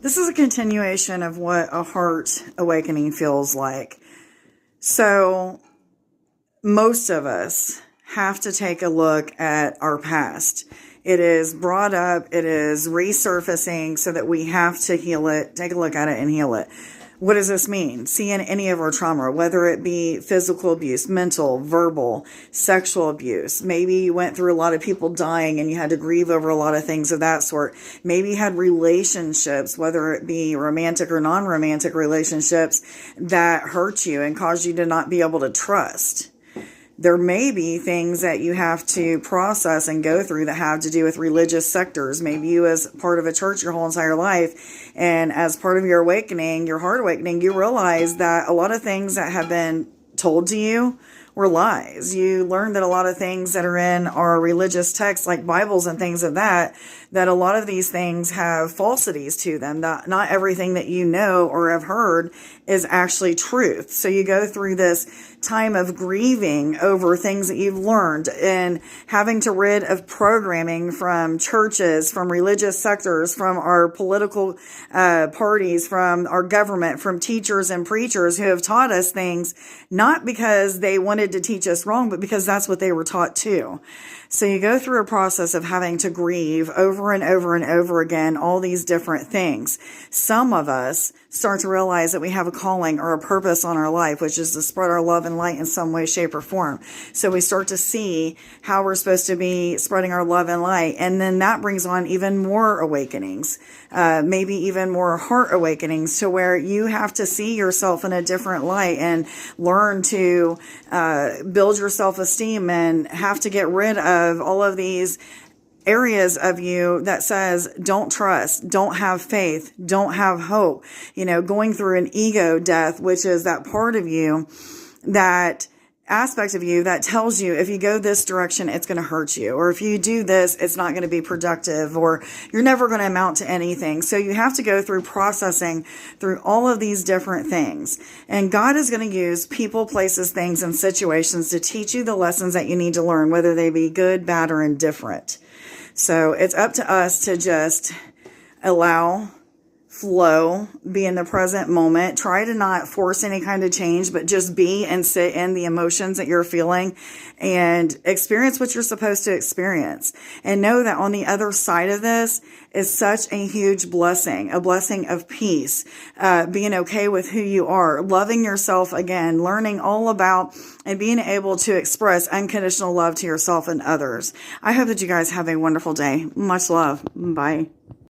This is a continuation of what a heart awakening feels like. So most of us have to take a look at our past. It is brought up, it is resurfacing so that we have to heal it, take a look at it and heal it. What does this mean? Seeing any of our trauma, whether it be physical abuse, mental, verbal, sexual abuse. Maybe you went through a lot of people dying and you had to grieve over a lot of things of that sort. Maybe you had relationships, whether it be romantic or non-romantic relationships, that hurt you and caused you to not be able to trust. There may be things that you have to process and go through that have to do with religious sectors. Maybe you, as part of a church your whole entire life, and as part of your awakening, your heart awakening, you realize that a lot of things that have been told to you were lies. You learn that a lot of things that are in our religious texts, like Bibles and things of that a lot of these things have falsities to them. Not everything that you know or have heard is actually truth. So you go through this time of grieving over things that you've learned and having to rid of programming from churches, from religious sectors, from our political parties, from our government, from teachers and preachers who have taught us things, not because they wanted to teach us wrong, but because that's what they were taught too. So you go through a process of having to grieve over and over and over again, all these different things. Some of us start to realize that we have a calling or a purpose on our life, which is to spread our love and light in some way, shape, or form. So we start to see how we're supposed to be spreading our love and light. And then that brings on even more awakenings, maybe even more heart awakenings, to where you have to see yourself in a different light and learn to build your self-esteem and have to get rid of all of these areas of you that says, don't trust, don't have faith, don't have hope, going through an ego death, which is that part of you, that aspect of you that tells you if you go this direction, it's going to hurt you. Or if you do this, it's not going to be productive, or you're never going to amount to anything. So you have to go through processing through all of these different things. And God is going to use people, places, things, and situations to teach you the lessons that you need to learn, whether they be good, bad, or indifferent. So it's up to us to just allow, flow, be in the present moment. Try to not force any kind of change, but just be and sit in the emotions that you're feeling and experience what you're supposed to experience. And know that on the other side of this is such a huge blessing, a blessing of peace, being okay with who you are, loving yourself again, learning all about and being able to express unconditional love to yourself and others. I hope that you guys have a wonderful day. Much love. Bye.